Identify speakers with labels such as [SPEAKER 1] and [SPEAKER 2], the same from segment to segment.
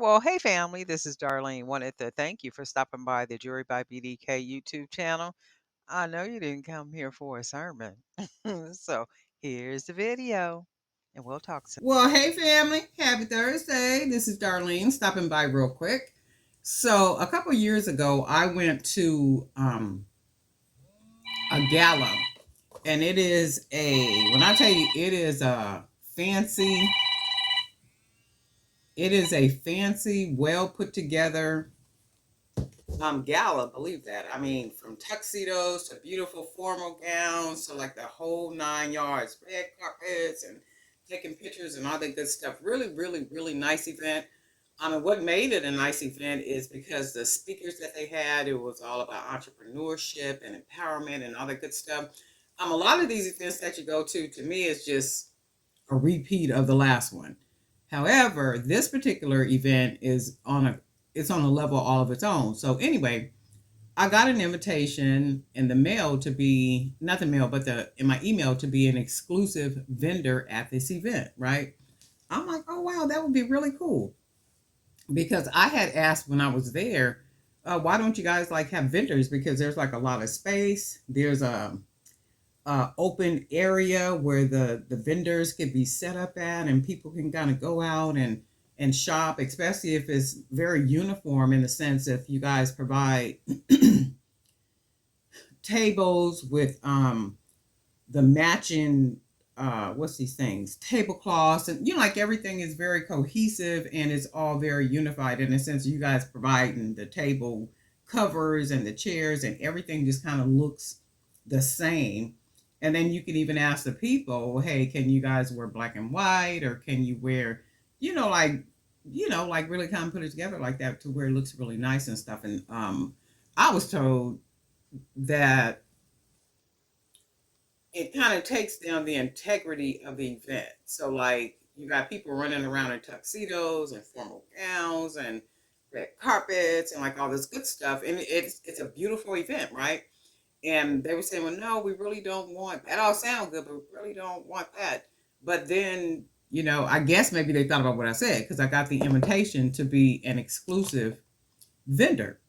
[SPEAKER 1] Well, hey family, this is Darlene. Wanted to thank you for stopping by the Jury by BDK YouTube channel. I know you didn't come here for a sermon. So here's the video and we'll talk soon.
[SPEAKER 2] Well, hey family, happy Thursday. This is Darlene stopping by real quick. So, a couple years ago, I went to a gala, and when I tell you, fancy, it is a fancy, well put together gala, believe that. I mean, from tuxedos to beautiful formal gowns to like the whole 9 yards, red carpets and taking pictures and all that good stuff. Really, really, really nice event. I mean, what made it a nice event is because the speakers that they had, it was all about entrepreneurship and empowerment and all that good stuff. A lot of these events that you go to me, is just a repeat of the last one. However, this particular event it's on a level all of its own. So anyway, I got an invitation in the mail to be not the mail, but the in my email to be an exclusive vendor at this event, right? I'm like, oh wow, that would be really cool. Because I had asked when I was there, why don't you guys like have vendors? Because there's like a lot of space. There's a open area where the vendors could be set up at, and people can kind of go out and shop, especially if it's very uniform in the sense if you guys provide tables with the matching what's these things, tablecloths, and like everything is very cohesive and it's all very unified in a sense. You guys providing the table covers and the chairs and everything just kind of looks the same. And then you can even ask the people, hey, can you guys wear black and white, or can you wear, you know like like really kind of put it together like that to where it looks really nice and stuff. And I was told that it kind of takes down the integrity of the event. So, like, you got people running around in tuxedos and formal gowns and red carpets and like all this good stuff, and it's a beautiful event, right? And they were saying, well, no, we really don't want that. All sound good, but we really don't want that. But then, I guess maybe they thought about what I said because I got the invitation to be an exclusive vendor.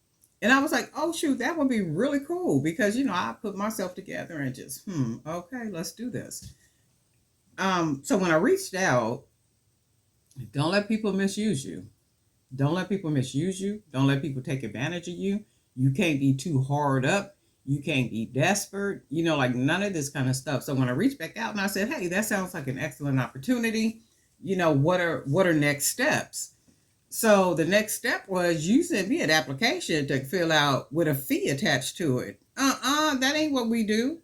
[SPEAKER 2] And I was like, oh, shoot, that would be really cool because, I put myself together and just, okay, let's do this. So when I reached out, don't let people misuse you. Don't let people misuse you. Don't let people take advantage of you. You can't be too hard up. You can't be desperate, like none of this kind of stuff. So when I reached back out and I said, hey, that sounds like an excellent opportunity. What are next steps? So the next step was you sent me an application to fill out with a fee attached to it. That ain't what we do.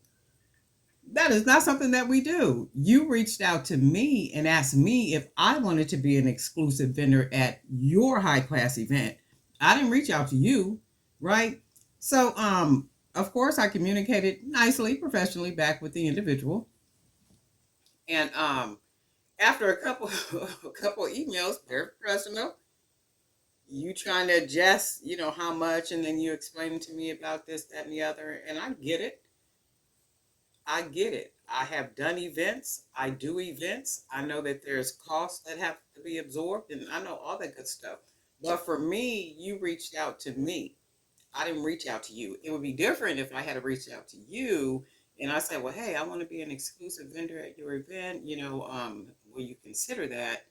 [SPEAKER 2] That is not something that we do. You reached out to me and asked me if I wanted to be an exclusive vendor at your high class event. I didn't reach out to you, right? So, of course, I communicated nicely, professionally back with the individual, and after a couple a couple emails, very professional, you trying to adjust, how much, and then you explaining to me about this, that, and the other, and I get it. I get it. I have done events. I do events. I know that there's costs that have to be absorbed, and I know all that good stuff. But for me, you reached out to me. I didn't reach out to you. It would be different if I had to reach out to you and I said, well, hey, I want to be an exclusive vendor at your event. Will you consider that?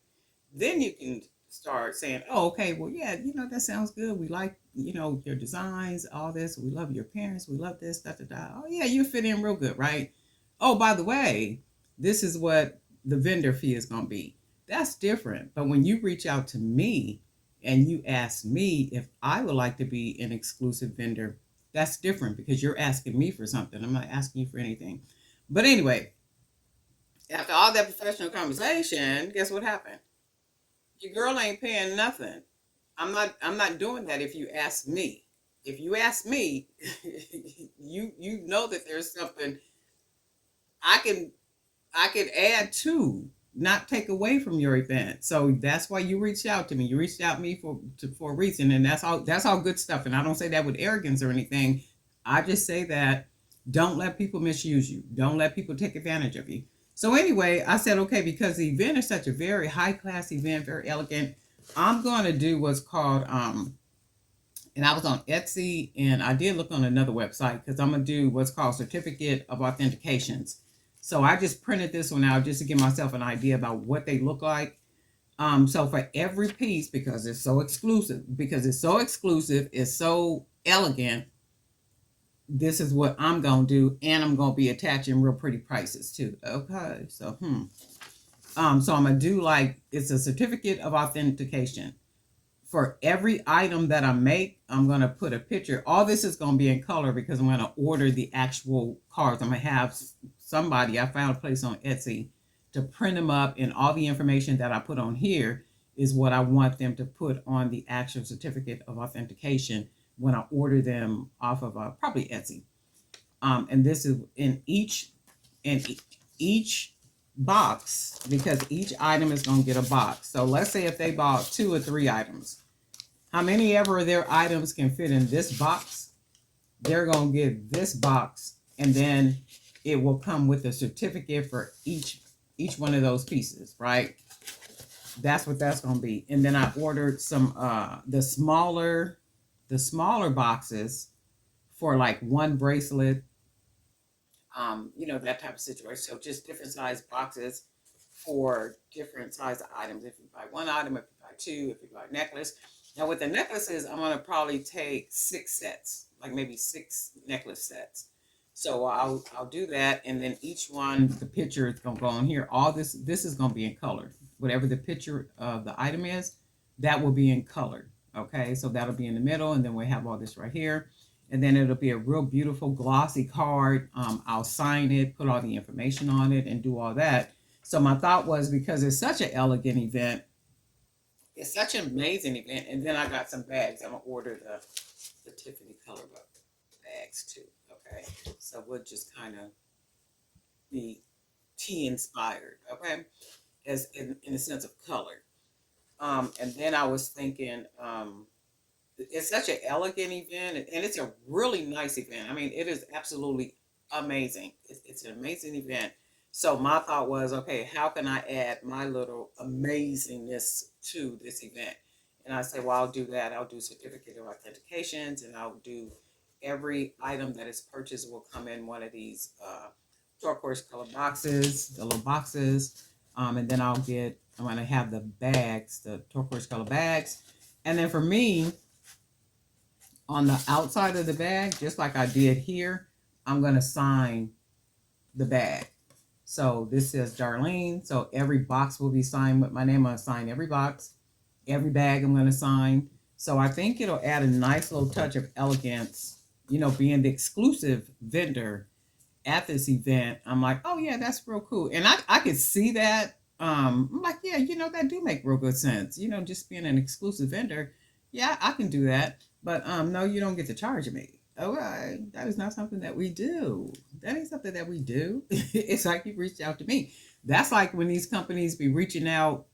[SPEAKER 2] Then you can start saying, oh, okay, well, yeah, that sounds good. We like, your designs, all this. We love your parents. We love this, da, da, da. Oh, yeah, you fit in real good, right? Oh, by the way, this is what the vendor fee is going to be. That's different. But when you reach out to me and you ask me if I would like to be an exclusive vendor, that's different because you're asking me for something. I'm not asking you for anything. But anyway, after all that professional conversation, guess what happened? Your girl ain't paying nothing. I'm not doing that if you ask me. If you ask me, you know that there's something I can I can add to, not take away from your event. So that's why you reached out to me. You reached out to me for a reason, and that's all good stuff. And I don't say that with arrogance or anything. I just say that don't let people misuse you. Don't let people take advantage of you. So anyway, I said okay because the event is such a very high class event, very elegant. I'm going to do what's called and I was on Etsy and I did look on another website because I'm gonna do what's called certificate of authentications. So I just printed this one out just to give myself an idea about what they look like. So for every piece, because it's so exclusive, it's so elegant, this is what I'm gonna do, and I'm gonna be attaching real pretty prices too. Okay, so I'm gonna do like it's a certificate of authentication for every item that I make. I'm gonna put a picture. All this is gonna be in color because I'm gonna order the actual cards. I'm gonna have somebody. I found a place on Etsy to print them up, and all the information that I put on here is what I want them to put on the actual certificate of authentication when I order them off of probably Etsy. And this is in each box because each item is going to get a box. So let's say if they bought 2 or 3 items, how many ever of their items can fit in this box, they're going to get this box, and then it will come with a certificate for each one of those pieces, right? That's what that's going to be. And then I ordered some the smaller boxes for like one bracelet, that type of situation. So just different size boxes for different size items. If you buy one item, if you buy two, if you buy a necklace. Now with the necklaces, I'm gonna probably take 6 sets, like maybe 6 necklace sets. So I'll do that, and then each one, the picture is gonna go on here. All this is gonna be in color. Whatever the picture of the item is, that will be in color. Okay, so that'll be in the middle, and then we have all this right here, and then it'll be a real beautiful glossy card. I'll sign it, put all the information on it, and do all that. So my thought was, because it's such an elegant event, it's such an amazing event, and then I got some bags. I'm gonna order the Tiffany color bags too. Okay, so we'll just kind of be tea inspired. Okay, as in the sense of color. And then I was thinking, it's such an elegant event, and it's a really nice event. I mean, it is absolutely amazing. It's an amazing event. So my thought was, okay, how can I add my little amazingness to this event? And I said, well, I'll do that. I'll do certificate of authentications, and I'll do every item that is purchased will come in one of these turquoise color boxes, the little boxes. And then I'm going to have the bags, the turquoise color bags. And then for me, on the outside of the bag, just like I did here, I'm going to sign the bag. So this says Darlene. So every box will be signed with my name. I'm going to sign every box. Every bag I'm going to sign. So I think it'll add a nice little touch of elegance, being the exclusive vendor at this event. I'm like, oh yeah, that's real cool. And I could see that. I'm like, yeah, that do make real good sense. Just being an exclusive vendor. Yeah, I can do that. But no, you don't get to charge me. Okay, that is not something that we do. That ain't something that we do. It's like you reached out to me. That's like when these companies be reaching out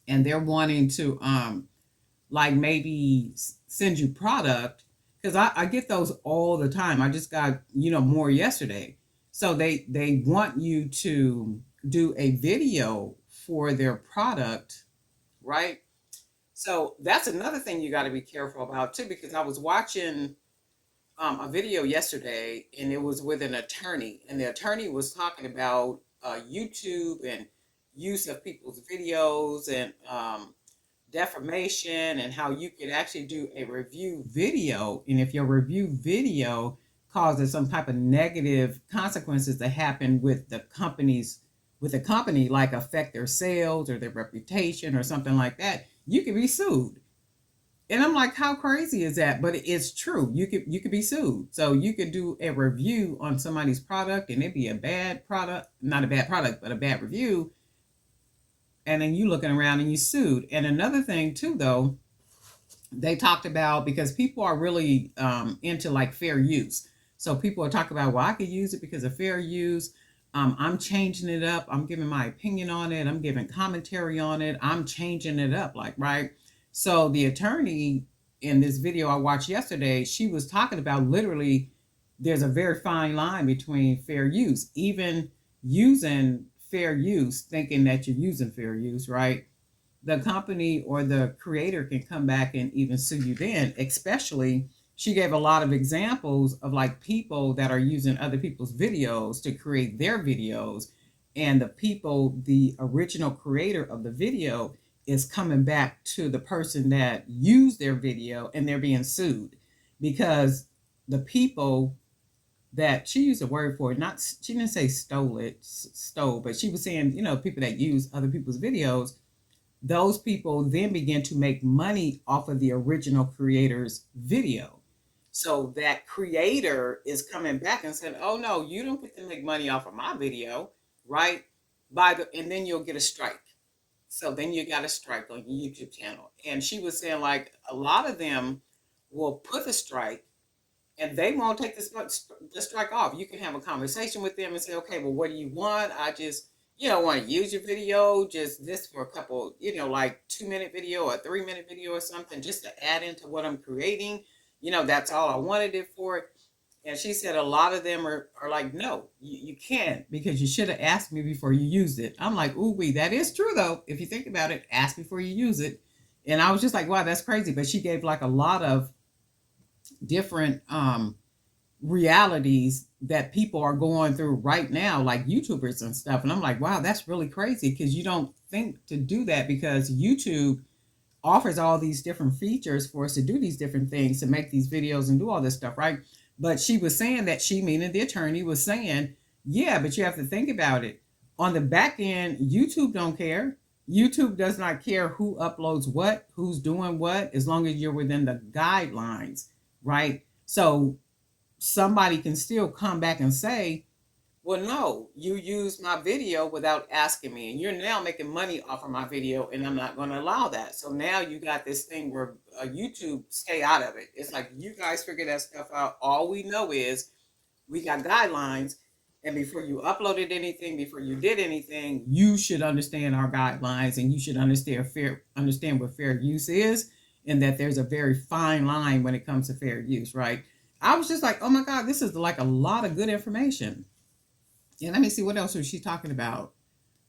[SPEAKER 2] and they're wanting to like maybe send you product, because I get those all the time. I just got more yesterday. So they want you to do a video for their product, right? So that's another thing you got to be careful about too, because I was watching a video yesterday, and it was with an attorney, and the attorney was talking about YouTube and use of people's videos, and defamation, and how you could actually do a review video, and if your review video causes some type of negative consequences to happen with the company, like affect their sales or their reputation or something like that, you could be sued. And I'm like, how crazy is that? But it's true. You could be sued. So you could do a review on somebody's product, and it'd be a bad product, not a bad product, but a bad review, and then you looking around and you sued. And another thing too, though, they talked about, because people are really into like fair use. So people are talking about, well, I could use it because of fair use. I'm changing it up. I'm giving my opinion on it. I'm giving commentary on it. I'm changing it up, like, right? So the attorney in this video I watched yesterday, she was talking about literally there's a very fine line between fair use, even using fair use, thinking that you're using fair use, right? the company or the creator can come back and even sue you then, especially she gave a lot of examples of like people that are using other people's videos to create their videos, and the people, the original creator of the video, is coming back to the person that used their video and they're being sued because the people that she used a word for it, not, she didn't say stole it, stole, but she was saying, you know, people that use other people's videos, those people then begin to make money off of the original creator's video. So that creator is coming back and saying, "Oh no, you don't get to make money off of my video, right?" And then you'll get a strike. So then you got a strike on your YouTube channel. And she was saying like a lot of them will put a strike and they won't take the strike off. You can have a conversation with them and say, okay, well, what do you want? I just, want to use your video, just this for a couple, like 2 minute video or 3 minute video or something, just to add into what I'm creating. That's all I wanted it for. And she said a lot of them are like, no, you can't, because you should have asked me before you used it. I'm like, ooh, that is true though. If you think about it, ask before you use it. And I was just like, wow, that's crazy. But she gave like a lot of different realities that people are going through right now, like YouTubers and stuff. And I'm like, wow, that's really crazy, because you don't think to do that, because YouTube offers all these different features for us to do these different things, to make these videos and do all this stuff, right? But she was saying that, she, meaning the attorney, was saying, yeah, but you have to think about it. On the back end, YouTube don't care. YouTube does not care who uploads what, who's doing what, as long as you're within the guidelines, right? So somebody can still come back and say, well, no, you used my video without asking me, and you're now making money off of my video, and I'm not going to allow that. So now you got this thing where YouTube, stay out of it. It's like, you guys figure that stuff out. All we know is we got guidelines, and before you uploaded anything, before you did anything, you should understand our guidelines, and you should understand what fair use is, and that there's a very fine line when it comes to fair use, right? I was just like, oh my God, this is like a lot of good information. And let me see, what else was she talking about?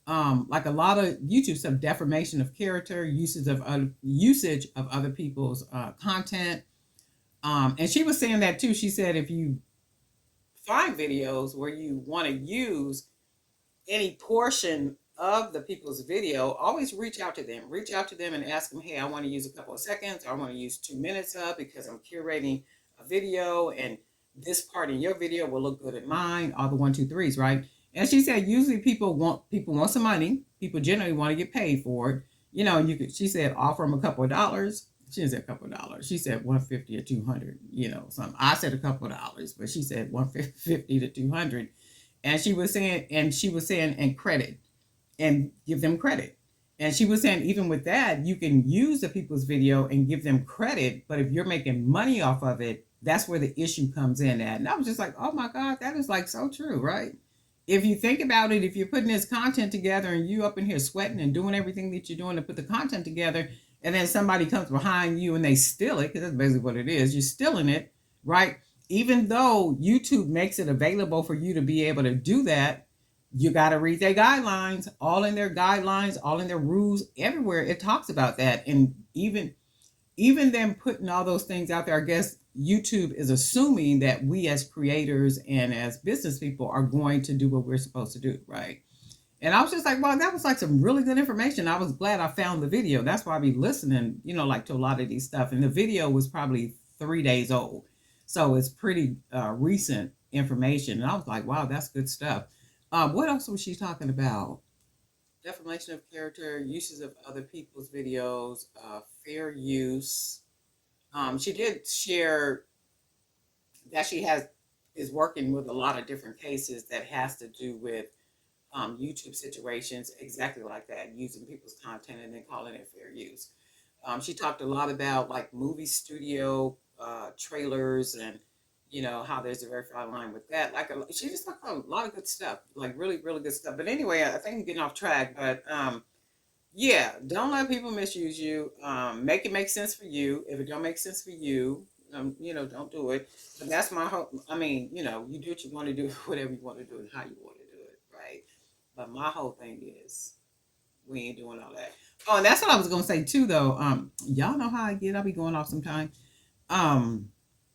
[SPEAKER 2] Like a lot of YouTube stuff, defamation of character, usage of other people's content. And she was saying that too. She said if you find videos where you want to use any portion of the people's video, always reach out to them. Reach out to them and ask them, hey, I want to use a couple of seconds, or I want to use 2 minutes of, because I'm curating a video, and this part in your video will look good in mine, all the 1, 2, 3s, right? And she said usually people want some money. People generally want to get paid for it. She said offer them a couple of dollars. She didn't say a couple of dollars. She said 150 or 200, something. I said a couple of dollars, but she said 150 to 200. And she was saying, and credit, and give them credit. And she was saying, even with that, you can use the people's video and give them credit, but if you're making money off of it, that's where the issue comes in at. And I was just like, oh my God, that is like so true, right? If you think about it, if you're putting this content together and you up in here sweating and doing everything that you're doing to put the content together, and then somebody comes behind you and they steal it, because that's basically what it is, you're stealing it, right? Even though YouTube makes it available for you to be able to do that, you got to read their guidelines, all in their guidelines, all in their rules, everywhere it talks about that. And even them putting all those things out there, I guess YouTube is assuming that we as creators and as business people are going to do what we're supposed to do, right? And I was just like, wow, that was like some really good information. I was glad I found the video. That's why I be listening, like to a lot of these stuff. And the video was probably 3 days old. So it's pretty recent information. And I was like, wow, that's good stuff. What else was she talking about? Defamation of character, uses of other people's videos, fair use. She did share that is working with a lot of different cases that has to do with YouTube situations, exactly like that, using people's content and then calling it fair use. She talked a lot about like movie studio trailers, and how there's a very fine line with that. Like she just talked about a lot of good stuff, like really, really good stuff. But anyway, I think I'm getting off track. But yeah, don't let people misuse you. Make it make sense for you. If it don't make sense for you, don't do it. But that's my hope. I mean, you do what you want to do, whatever you want to do, and how you want to do it, right? But my whole thing is, we ain't doing all that. Oh, and that's what I was gonna say too, though. Y'all know how I get. I'll be going off sometime. Um,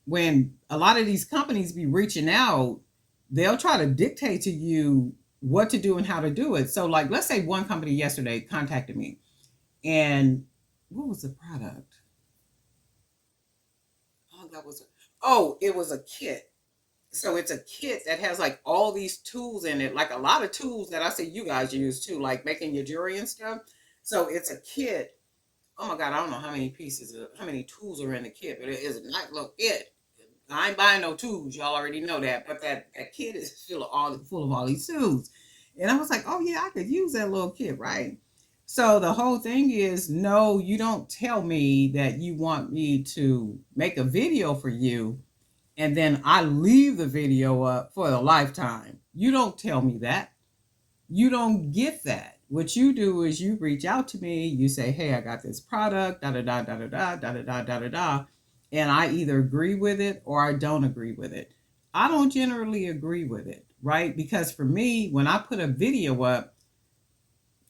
[SPEAKER 2] when a lot of these companies be reaching out, they'll try to dictate to you what to do and how to do it. So, like, let's say one company yesterday contacted me, and what was the product? Oh, it was a kit. So it's a kit that has like all these tools in it, like a lot of tools that I see you guys use too, like making your jewelry and stuff. So it's a kit. Oh my God, I don't know how many tools are in the kit, but it is a nice little kit. I ain't buying no tools, y'all already know that. But that kit is full of all these tools. And I was like, oh yeah, I could use that little kit, right? So the whole thing is, no, you don't tell me that you want me to make a video for you and then I leave the video up for the lifetime. You don't tell me that. You don't get that. What you do is you reach out to me, you say, hey, I got this product, da da da da da da da da da da da da, and I either agree with it or I don't agree with it. I don't generally agree with it, right? Because for me, when I put a video up,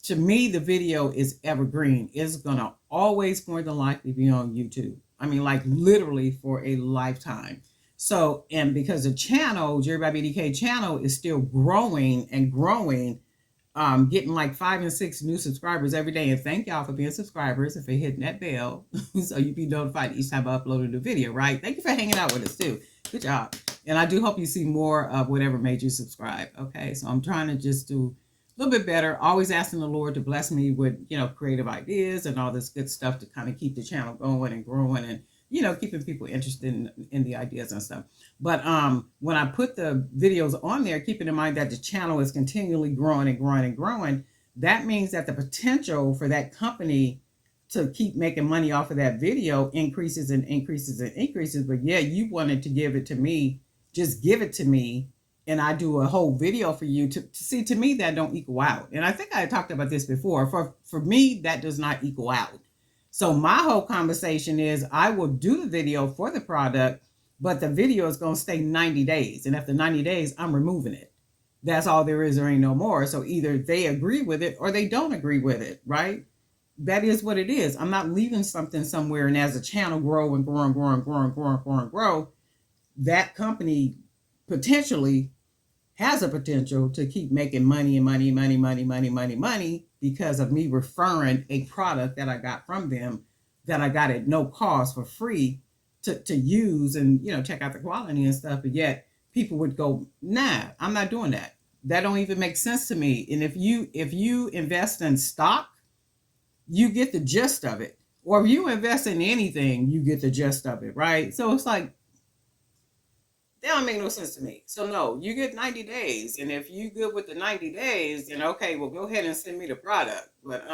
[SPEAKER 2] to me, the video is evergreen. It's gonna always more than likely be on YouTube. I mean, like literally for a lifetime. So, and because the channel, Jerry by BDK channel, is still growing and growing, getting like 5 and 6 new subscribers every day. And thank y'all for being subscribers and for hitting that bell so you be notified each time I upload a new video, right? Thank you for hanging out with us too. Good job. And I do hope you see more of whatever made you subscribe. Okay. So I'm trying to just do a little bit better, always asking the Lord to bless me with, creative ideas and all this good stuff to kind of keep the channel going and growing and, keeping people interested in the ideas and stuff. But when I put the videos on there, keeping in mind that the channel is continually growing and growing and growing, that means that the potential for that company to keep making money off of that video increases and increases and increases. But yeah, you wanted to give it to me, just give it to me, and I do a whole video for you to see. To me, that don't equal out. And I think I talked about this before. For me, that does not equal out. So my whole conversation is I will do the video for the product, but the video is going to stay 90 days. And after 90 days, I'm removing it. That's all there is, or ain't no more. So either they agree with it or they don't agree with it, right? That is what it is. I'm not leaving something somewhere, and as a channel grow and grow and grow and grow and grow and grow and grow, that company potentially has a potential to keep making money and money, money, money, money, money, money because of me referring a product that I got from them that I got at no cost for free to use and check out the quality and stuff. But yet people would go, nah, I'm not doing that. That don't even make sense to me. And if you invest in stock, you get the gist of it. Or if you invest in anything, you get the gist of it, right? So it's like that don't make no sense to me. So no, you get 90 days, and if you good with the 90 days, then okay, well go ahead and send me the product. But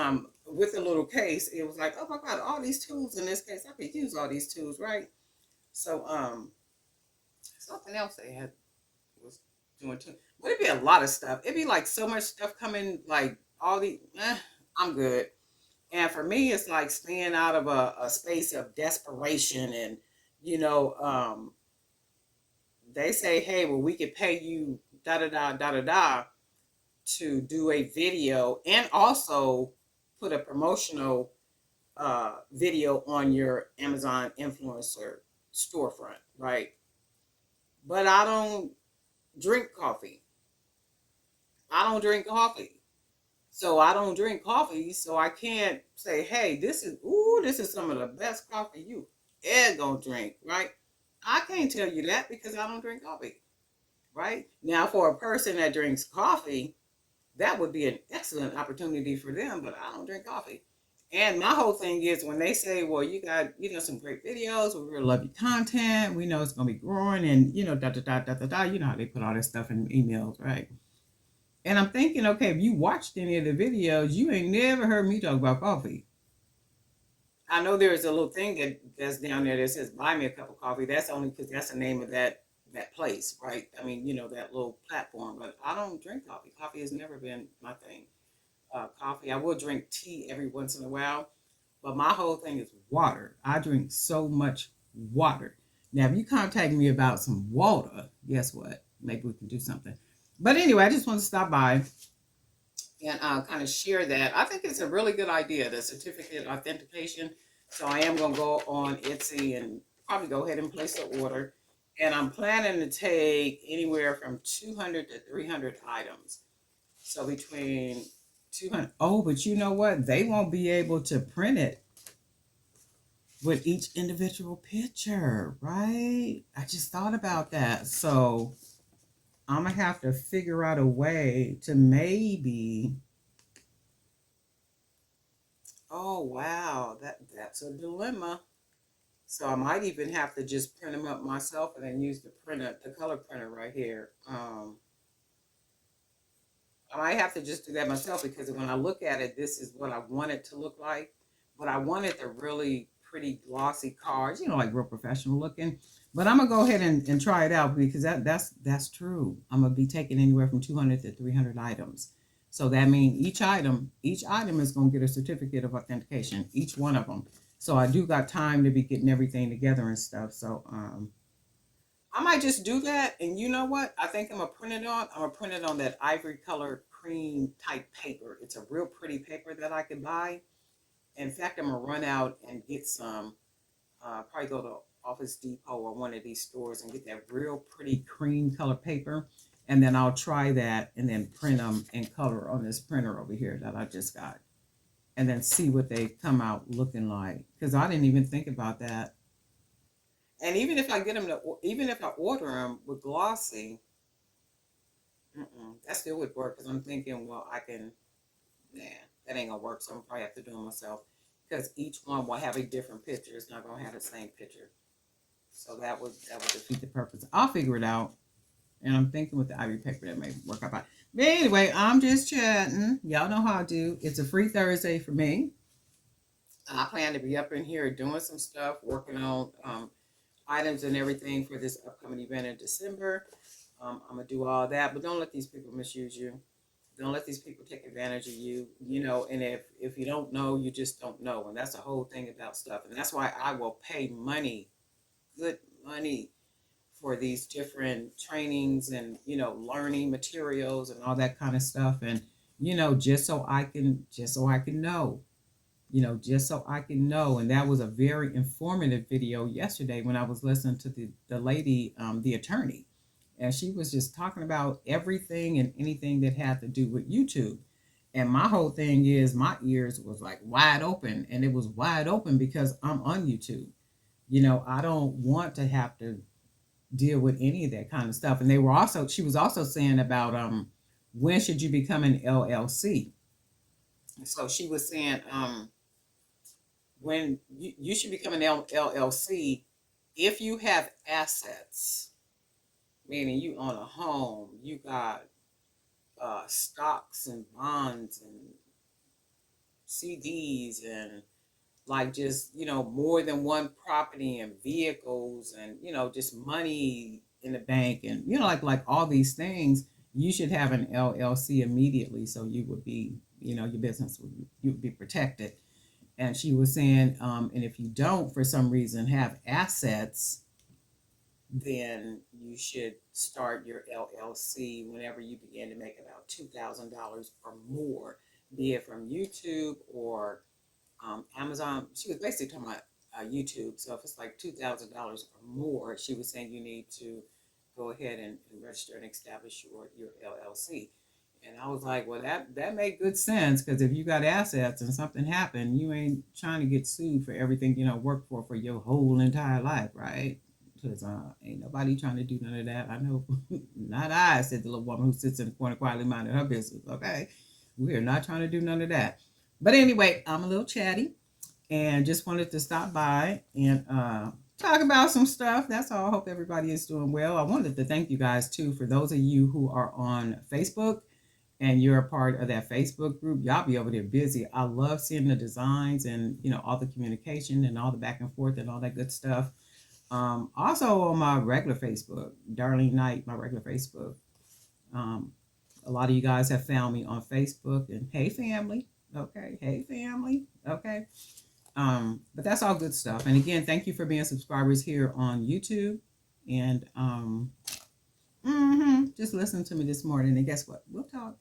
[SPEAKER 2] with the little case, it was like, oh my God, all these tools in this case, I could use all these tools, right? So something else they had was doing too. Would it be a lot of stuff? It'd be like so much stuff coming, like all the. I'm good. And for me, it's like staying out of a space of desperation and you know um they say, hey, well, we could pay you da da da da da da to do a video and also put a promotional video on your Amazon influencer storefront, right? But I don't drink coffee. I don't drink coffee. So I don't drink coffee, so I can't say, hey, this is some of the best coffee you ever gonna drink, right? I can't tell you that because I don't drink coffee. Right? Now, for a person that drinks coffee, that would be an excellent opportunity for them, but I don't drink coffee. And my whole thing is when they say, well, you got, some great videos, we really love your content, we know it's going to be growing, and, da da da da da da, you know how they put all this stuff in emails, right? And I'm thinking, okay, if you watched any of the videos, you ain't never heard me talk about coffee. I know there's a little thing that's down there that says buy me a cup of coffee. That's only because that's the name of that place, right? I mean, that little platform. But I don't drink coffee. Coffee has never been my thing. Coffee, I will drink tea every once in a while, but my whole thing is water. I drink so much water. Now, if you contact me about some water, guess what? Maybe we can do something. But anyway, I just want to stop by and kind of share that. I think it's a really good idea, the certificate authentication. So I am going to go on Etsy and probably go ahead and place the order. And I'm planning to take anywhere from 200 to 300 items. So between 200. Oh, but you know what? They won't be able to print it with each individual picture, right? I just thought about that. So I'm going to have to figure out a way to maybe. Oh wow, that's a dilemma. So I might even have to just print them up myself and then use the printer, the color printer right here. I might have to just do that myself because when I look at it, this is what I want it to look like. But I wanted the really pretty glossy cards, like real professional looking. But I'm gonna go ahead and try it out because that's true. I'm gonna be taking anywhere from 200 to 300 items. So that means each item is gonna get a certificate of authentication, each one of them. So I do got time to be getting everything together and stuff. So I might just do that. And you know what? I think I'm gonna print it on that ivory color cream type paper. It's a real pretty paper that I can buy. In fact, I'm gonna run out and get some. Probably go to Office Depot or one of these stores and get that real pretty cream color paper. And then I'll try that and then print them in color on this printer over here that I just got. And then see what they come out looking like. Because I didn't even think about that. And even if I get them to, even if I order them with glossy, that still would work. Because I'm thinking, well, I can, nah, that ain't gonna work. So I'm probably have to do it myself. Because each one will have a different picture. It's not gonna have the same picture. So that would defeat the purpose. I'll figure it out. And I'm thinking with the ivory paper that may work out fine. But anyway, I'm just chatting. Y'all know how I do. It's a free Thursday for me. I plan to be up in here doing some stuff, working on items and everything for this upcoming event in December. I'm gonna do all that, but don't let these people misuse you. Don't let these people take advantage of you. And if you don't know, you just don't know, and that's the whole thing about stuff. And that's why I will pay money, good money, for these different trainings and learning materials and all that kind of stuff. And just so I can know, just so I can know. And that was a very informative video yesterday when I was listening to the lady, the attorney, and she was just talking about everything and anything that had to do with YouTube. And my whole thing is my ears was like wide open, and it was wide open because I'm on YouTube. I don't want to have to deal with any of that kind of stuff. And she was also saying about when should you become an LLC. So she was saying when you should become an LLC if you have assets, meaning you own a home, you got stocks and bonds and CDs and like just more than one property and vehicles and just money in the bank and like all these things. You should have an LLC immediately so you would be your business would be protected. And she was saying and if you don't for some reason have assets, then you should start your LLC whenever you begin to make about $2,000 or more, be it from YouTube or Amazon. She was basically talking about YouTube. So if it's like $2,000 or more, she was saying you need to go ahead and register and establish your LLC. And I was like, well, that made good sense because if you got assets and something happened, you ain't trying to get sued for everything worked for your whole entire life, right? Because ain't nobody trying to do none of that. I know, not I, said the little woman who sits in the corner quietly minding her business. Okay, we are not trying to do none of that. But anyway, I'm a little chatty and just wanted to stop by and talk about some stuff. That's all. I hope everybody is doing well. I wanted to thank you guys too for those of you who are on Facebook and you're a part of that Facebook group. Y'all be over there busy. I love seeing the designs and all the communication and all the back and forth and all that good stuff. Also on my regular Facebook, Darlene Knight, my regular Facebook. Um, a lot of you guys have found me on Facebook and hey family. Okay, hey family. Okay. But that's all good stuff. And again, thank you for being subscribers here on YouTube. And just listen to me this morning. And guess what? We'll talk.